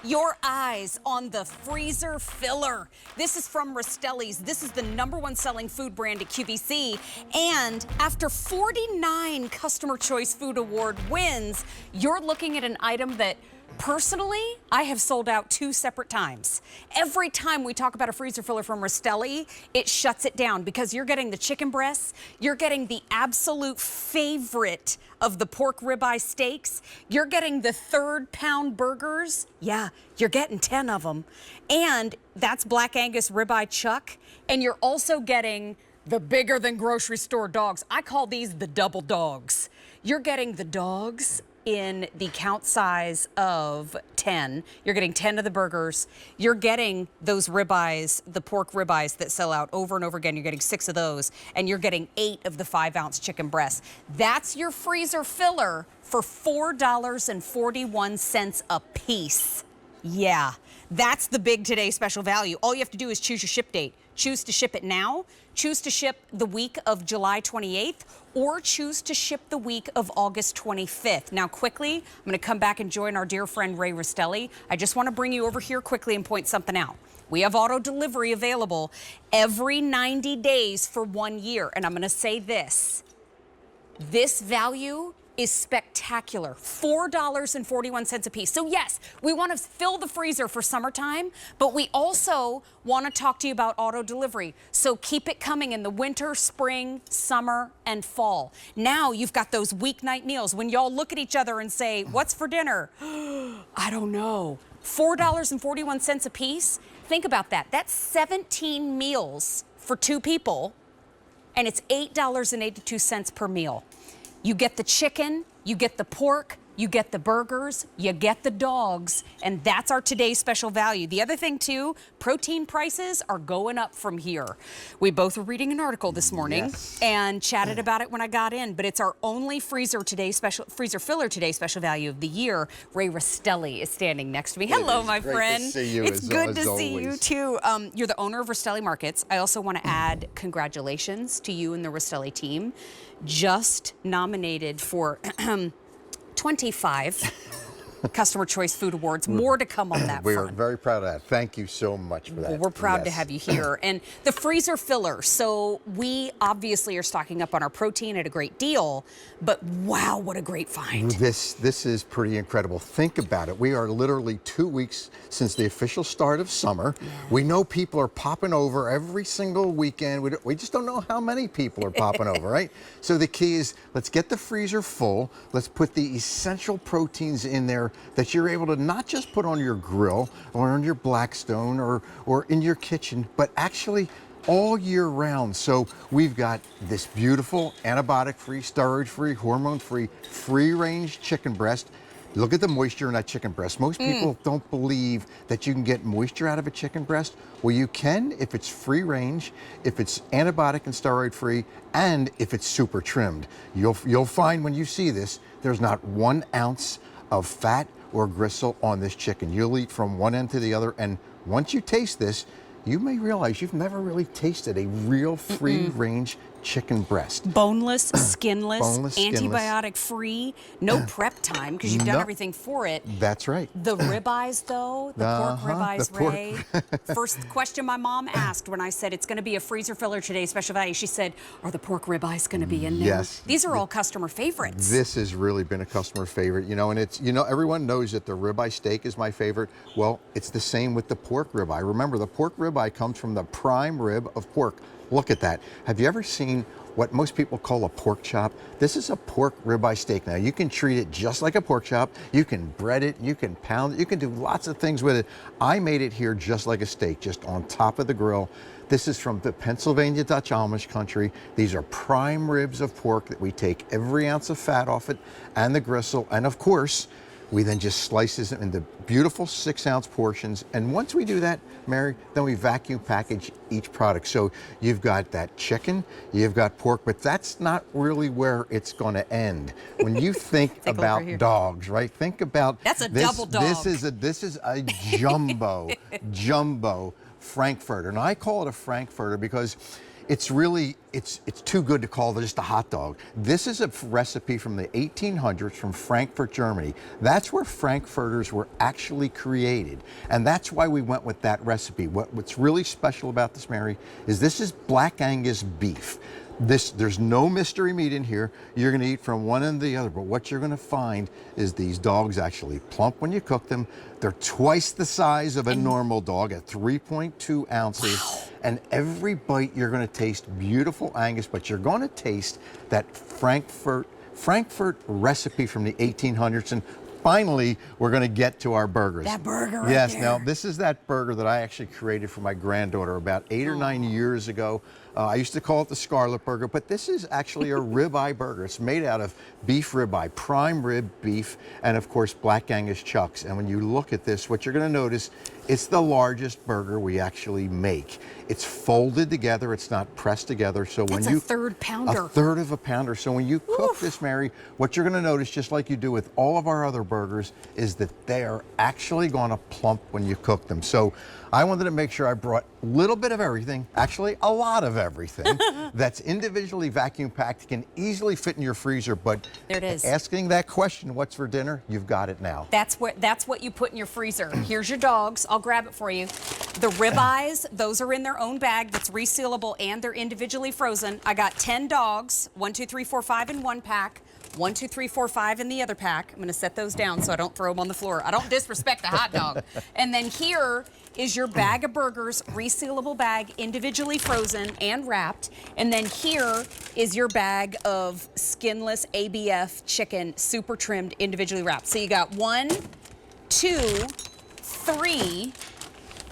your eyes on the freezer filler. This is from Rastelli's. This is the #1 selling food brand at QVC. And after 49 Customer Choice Food Award wins, you're looking at an item that personally, I have sold out 2 separate times. Every time we talk about a freezer filler from Rastelli, it shuts it down because you're getting the chicken breasts, you're getting the absolute favorite of the pork ribeye steaks, you're getting the 3rd-pound burgers. Yeah, you're getting 10 of them. And that's Black Angus ribeye chuck. And you're also getting the bigger than grocery store dogs. I call these the double dogs. You're getting the dogs in the count size of 10. You're getting 10 of the burgers. You're getting those ribeyes, the pork ribeyes that sell out over and over again. You're getting 6 of those, and you're getting 8 of the 5-ounce chicken breasts. That's your freezer filler for $4.41 a piece. Yeah, that's the big Today Special value. All you have to do is choose your ship date. Choose to ship it now, choose to ship the week of July 28th, or choose to ship the week of August 25th. Now, quickly, I'm going to come back and join our dear friend Ray Rastelli. I just want to bring you over here quickly and point something out. We have auto delivery available every 90 days for 1 year. And I'm going to say this. This value is spectacular. $4.41 a piece. So yes, we want to fill the freezer for summertime, but we also want to talk to you about auto delivery. So keep it coming in the winter, spring, summer, and fall. Now you've got those weeknight meals when y'all look at each other and say, what's for dinner? I don't know. $4.41 a piece. Think about that. That's 17 meals for 2 people, and it's $8.82 per meal. You get the chicken, you get the pork, you get the burgers, you get the dogs, and that's our today's special value. The other thing, too, protein prices are going up from here. We both were reading an article this morning and chatted about it when I got in, but it's our only freezer filler today special value of the year. Ray Rastelli is standing next to me. Hello, my friend. Great to see you. It's good to see you, too. You're the owner of Rastelli Markets. I also want to add congratulations to you and the Rastelli team. Just nominated for 25 Customer Choice Food Awards. More to come on that front. We're very proud of that. Thank you so much for that. Well, we're proud to have you here. And the freezer filler. So we obviously are stocking up on our protein at a great deal, but wow, what a great find. This is pretty incredible. Think about it. We are literally 2 weeks since the official start of summer. Yeah. We know people are popping over every single weekend. We just don't know how many people are popping over, right? So the key is, let's get the freezer full. Let's put the essential proteins in there that you're able to not just put on your grill or on your Blackstone or in your kitchen, but actually all year round. So we've got this beautiful antibiotic-free, steroid-free, hormone-free, free-range chicken breast. Look at the moisture in that chicken breast. Most people don't believe that you can get moisture out of a chicken breast. Well, you can if it's free range, if it's antibiotic and steroid free, and if it's super trimmed. You'll find when you see this, there's not 1 ounce of fat or gristle on this chicken. You'll eat from one end to the other, and once you taste this, you may realize you've never really tasted a real free-range chicken breast. Boneless, skinless, antibiotic-free, no prep time because you've done everything for it. That's right. The ribeyes, though, the pork ribeyes, Ray. First question my mom asked when I said it's going to be a freezer filler today, special value, she said, are the pork ribeyes going to be in there? Yes. These are all customer favorites. This has really been a customer favorite, you know, and it's, you know, everyone knows that the ribeye steak is my favorite. Well, it's the same with the pork ribeye. Remember, the pork ribeye comes from the prime rib of pork. Look at that. Have you ever seen what most people call a pork chop? This is a pork ribeye steak. Now, you can treat it just like a pork chop. You can bread it, you can pound it, you can do lots of things with it. I made it here just like a steak, just on top of the grill. This is from the Pennsylvania Dutch Amish country. These are prime ribs of pork that we take every ounce of fat off it and the gristle. And of course, we then just slice this into beautiful 6-ounce portions. And once we do that, Mary, then we vacuum package each product. So you've got that chicken, you've got pork, but that's not really where it's going to end. When you think about dogs, right? Think about that's a double dog. This is a jumbo, jumbo Frankfurter. And I call it a Frankfurter because it's really, it's too good to call just a hot dog. This is a recipe from the 1800s from Frankfurt, Germany. That's where Frankfurters were actually created. And that's why we went with that recipe. What's really special about this, Mary, is this is Black Angus beef. There's no mystery meat in here. You're gonna eat from one end to the other, but what you're gonna find is these dogs actually plump when you cook them. They're twice the size of a normal dog at 3.2 ounces. Wow. And every bite you're gonna taste beautiful Angus, but you're gonna taste that Frankfurt recipe from the 1800s. And finally, we're going to get to our burgers. That burger right Yes, there. now this is that burger that I actually created for my granddaughter about 8 or 9 years ago. I used to call it the Scarlet Burger, but this is actually a ribeye burger. It's made out of beef ribeye, prime rib beef, and of course Black Angus chucks. And when you look at this, what you're going to notice, it's the largest burger we actually make. It's folded together, it's not pressed together. So That's when you a third pounder. A third of a pounder. So when you cook this, Mary, what you're going to notice, just like you do with all of our other burgers, is that they are actually going to plump when you cook them. So I wanted to make sure I brought a little bit of everything, actually a lot of everything, that's individually vacuum packed, can easily fit in your freezer. But there it is. Asking that question, what's for dinner? You've got it now. That's what you put in your freezer. Here's your dogs. I'll grab it for you. The ribeyes, those are in their own bag that's resealable and they're individually frozen. I got 10 dogs, 1, 2, 3, 4, 5 in one pack. 1, 2, 3, 4, 5 in the other pack. I'm gonna set those down so I don't throw them on the floor. I don't disrespect the hot dog. And then here is your bag of burgers, resealable bag, individually frozen and wrapped. And then here is your bag of skinless ABF chicken, super trimmed, individually wrapped. So you got 1, 2, 3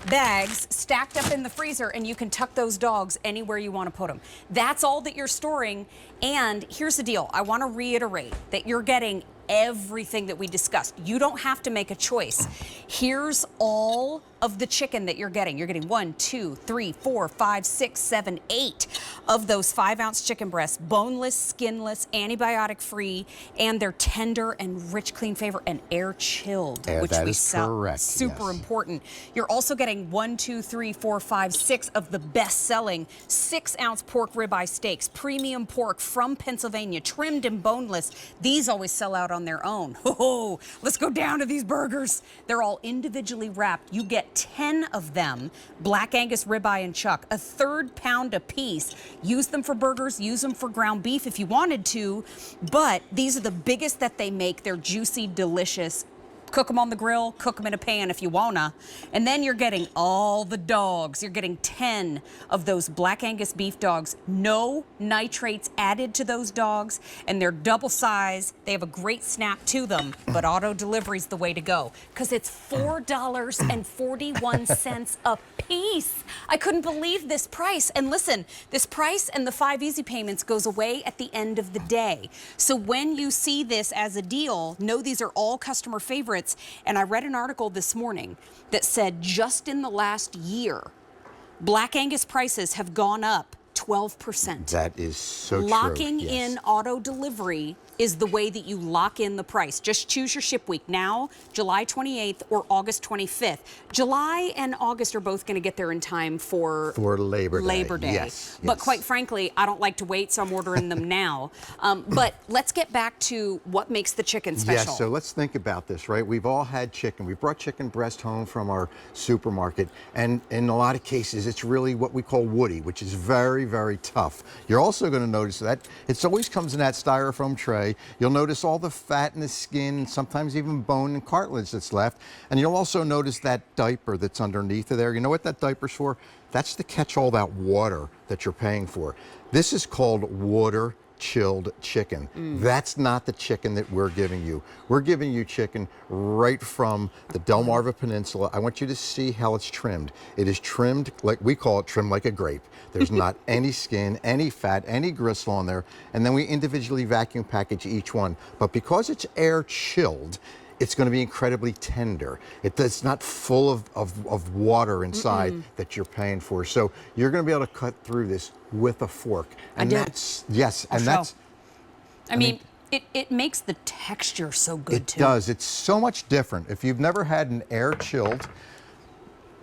bags stacked up in the freezer, and you can tuck those dogs anywhere you want to put them. That's all that you're storing. And here's the deal. I want to reiterate that you're getting everything that we discussed. You don't have to make a choice. Here's all of the chicken that you're getting. You're getting 1, 2, 3, 4, 5, 6, 7, 8 of those 5-ounce chicken breasts, boneless, skinless, antibiotic-free, and they're tender and rich, clean flavor and air chilled, which that we is sell. correct, Super yes. important. You're also getting 1, 2, 3, 4, 5, 6 of the best-selling 6-ounce pork ribeye steaks, premium pork from Pennsylvania, trimmed and boneless. These always sell out on their own. Oh, let's go down to these burgers. They're all individually wrapped. You get 10 of them, Black Angus ribeye and chuck, a 1/3 pound a piece. Use them for burgers, use them for ground beef if you wanted to, but these are the biggest that they make. They're juicy, delicious. Cook them on the grill, cook them in a pan if you wanna. And then you're getting all the dogs. You're getting 10 of those Black Angus beef dogs. No nitrates added to those dogs, and they're double size. They have a great snap to them, but auto delivery's the way to go, because it's $4.41 a piece. I couldn't believe this price. And listen, this price and the 5 easy payments goes away at the end of the day. So when you see this as a deal, know these are all customer favorites. And I read an article this morning that said just in the last year, Black Angus prices have gone up 12%. That is so true. Locking yes. in auto delivery is the way that you lock in the price. Just choose your ship week now, July 28th or August 25th. July and August are both going to get there in time for Labor Day. Yes, But yes. quite frankly, I don't like to wait, so I'm ordering them now. But let's get back to what makes the chicken special. Yes, so let's think about this, right? We've all had chicken. We brought chicken breast home from our supermarket, and in a lot of cases, it's really what we call woody, which is very, very tough. You're also going to notice that it always comes in that styrofoam tray. You'll notice all the fat in the skin, sometimes even bone and cartilage that's left. And you'll also notice that diaper that's underneath of there. You know what that diaper's for? That's to catch all that water that you're paying for. This is called water chilled chicken. That's not the chicken that we're giving you. We're giving you chicken right from the Delmarva Peninsula. I want you to see how it's trimmed. It is trimmed, like we call it, trimmed like a grape. There's not any skin, any fat, any gristle on there. And then we individually vacuum package each one. But because it's air chilled, it's going to be incredibly tender. It's not full of water inside that you're paying for. So you're going to be able to cut through this with a fork. And that's, yes, and that's, I mean, it makes the texture so good too. It does. It's so much different. If you've never had an air chilled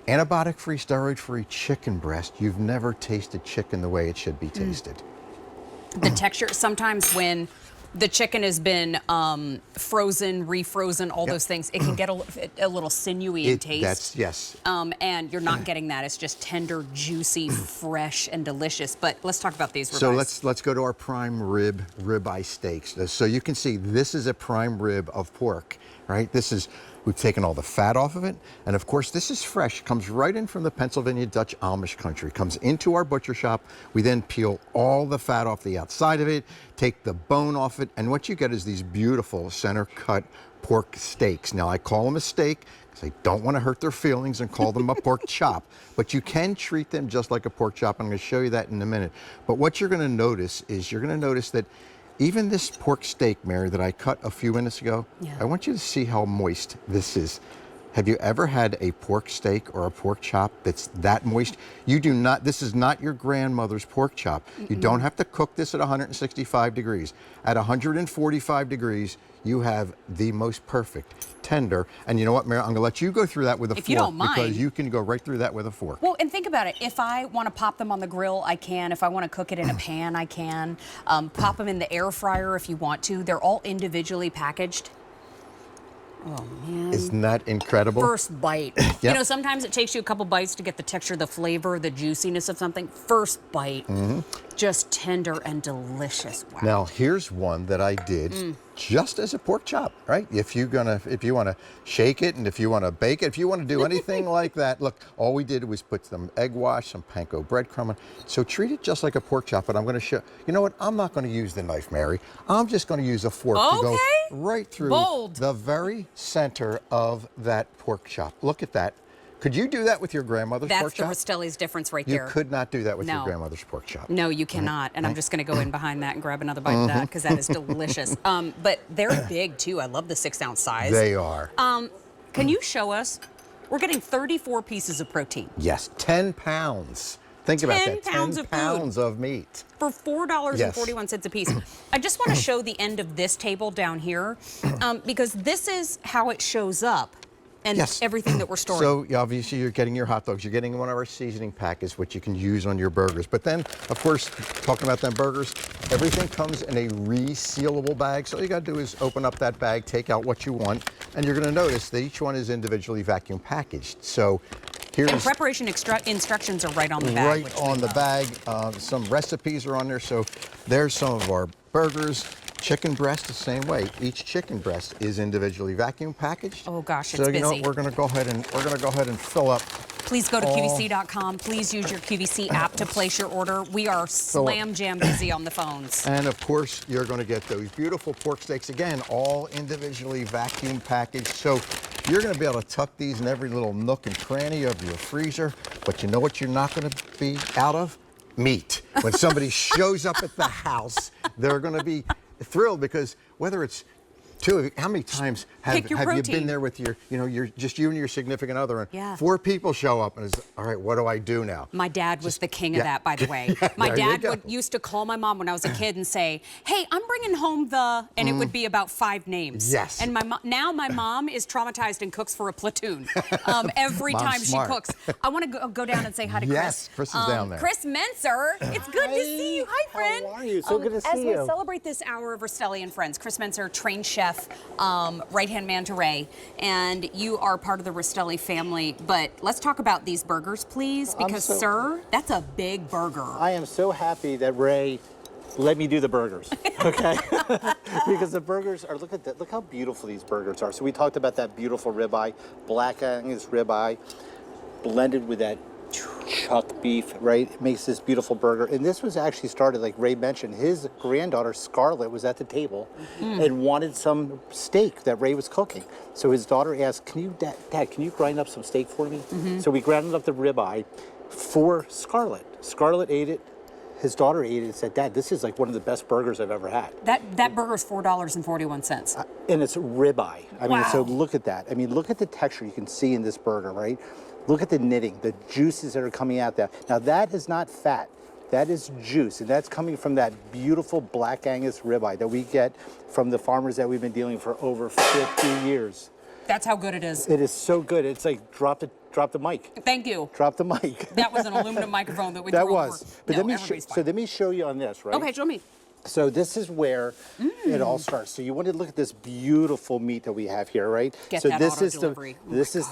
Antibiotic-free, steroid-free chicken breast. You've never tasted chicken the way it should be tasted. The texture, sometimes when the chicken has been frozen, refrozen, all those things, it can get a little sinewy in taste. Yes. And you're not getting that. It's just tender, juicy, fresh, and delicious. But let's talk about these ribeyes. So let's go to our prime ribeye steaks. So you can see this is a prime rib of pork, right? We've taken all the fat off of it, and of course this is fresh. It comes right in from the Pennsylvania Dutch Amish country. Comes into our butcher shop. We then peel all the fat off the outside of it, take the bone off it, and what you get is these beautiful center cut pork steaks. Now I call them a steak because I don't want to hurt their feelings and call them a pork chop, but you can treat them just like a pork chop. I'm going to show you that in a minute. But what you're going to notice is that even this pork steak, Mary, that I cut a few minutes ago, I want you to see how moist this is. Have you ever had a pork steak or a pork chop that's that moist? You do not, this is not your grandmother's pork chop. You don't have to cook this at 165 degrees. At 145 degrees, you have the most perfect, tender, and you know what, Mary, I'm gonna let you go through that with a fork. If you don't mind. Because you can go right through that with a fork. Well, and think about it. If I want to pop them on the grill, I can. If I want to cook it in a pan, I can. Pop them in the air fryer if you want to. They're all individually packaged. Oh, man. Isn't that incredible? First bite. You know, sometimes it takes you a couple bites to get the texture, the flavor, the juiciness of something. First bite, just tender and delicious. Wow. Now, here's one that I did just as a pork chop, right? If you want to shake it and if you want to bake it, if you want to do anything like that, look, all we did was put some egg wash, some panko breadcrumb on. So treat it just like a pork chop, but I'm going to show, you know what? I'm not going to use the knife, Mary. I'm just going to use a fork to go right through the very center of that pork chop. Look at that. Could you do that with your grandmother's pork chop? That's the Rastelli's difference right there. You could not do that with your grandmother's pork chop. No, you cannot. And I'm just going to go in behind that and grab another bite of that because that is delicious. But they're big too. I love the 6-ounce size. They are. Can you show us? We're getting 34 pieces of protein. Yes, 10 pounds. Think about that. 10 pounds of meat. For $4.41 a piece. I just want to show the end of this table down here because this is how it shows up. And everything that we're storing. So obviously you're getting your hot dogs, you're getting one of our seasoning packets, which you can use on your burgers. But then, of course, talking about them burgers, everything comes in a resealable bag. So all you gotta do is open up that bag, take out what you want, and you're gonna notice that each one is individually vacuum packaged. So here's— And preparation instructions are right on the bag. Right on the bag. Some recipes are on there. So there's some of our burgers. Chicken breast the same way. Each chicken breast is individually vacuum packaged. Oh gosh, it's busy. So busy. you know, we're going to go ahead and fill up. Please go to QVC.com. Please use your QVC app to place your order. We are slam jam busy on the phones. And of course, you're going to get those beautiful pork steaks again, all individually vacuum packaged. So you're going to be able to tuck these in every little nook and cranny of your freezer. But you know what you're not going to be out of? Meat. When somebody shows up at the house, they're going to be thrilled because whether it's two of you, how many times have you been there with your, just you and your significant other, and 4 people show up and it's, all right, what do I do now? My dad was the king of that, by the way. My dad used to call my mom when I was a kid and say, hey, I'm bringing home and it would be about 5 names. Yes. And now my mom is traumatized and cooks for a platoon every time she cooks. I want to go down and say hi to Chris. Yes, Chris is down there. Chris Menser, it's good to see you. Hi, friend. How are you? So good to see you. As we celebrate this hour of Rastelli and Friends, Chris Menser, trained chef, right-hand man to Ray, and you are part of the Rastelli family. But let's talk about these burgers, please, because, sir, that's a big burger. I am so happy that Ray let me do the burgers, okay? Because the burgers are, look how beautiful these burgers are. So we talked about that beautiful ribeye, black Angus ribeye, blended with that chuck beef, right? It makes this beautiful burger. And this was actually started, like Ray mentioned, his granddaughter Scarlett was at the table and wanted some steak that Ray was cooking. So his daughter asked, Dad, can you grind up some steak for me? So we ground up the ribeye for Scarlett. Scarlett ate it. His daughter ate it and said, Dad, this is like one of the best burgers I've ever had. That burger is $4.41. And it's ribeye. I mean, so look at that. I mean, look at the texture you can see in this burger, right? Look at the knitting, the juices that are coming out there. Now that is not fat, that is juice, and that's coming from that beautiful black Angus ribeye that we get from the farmers that we've been dealing for over 50 years. That's how good it is. It is so good. It's like drop the Drop the mic. Thank you. Drop the mic. That was an aluminum microphone that we That threw was. over. But No, let me show you on this, right? Okay, show me. So this is where it all starts. So you want to look at this beautiful meat that we have here, right? Get so that this auto is delivery. the this is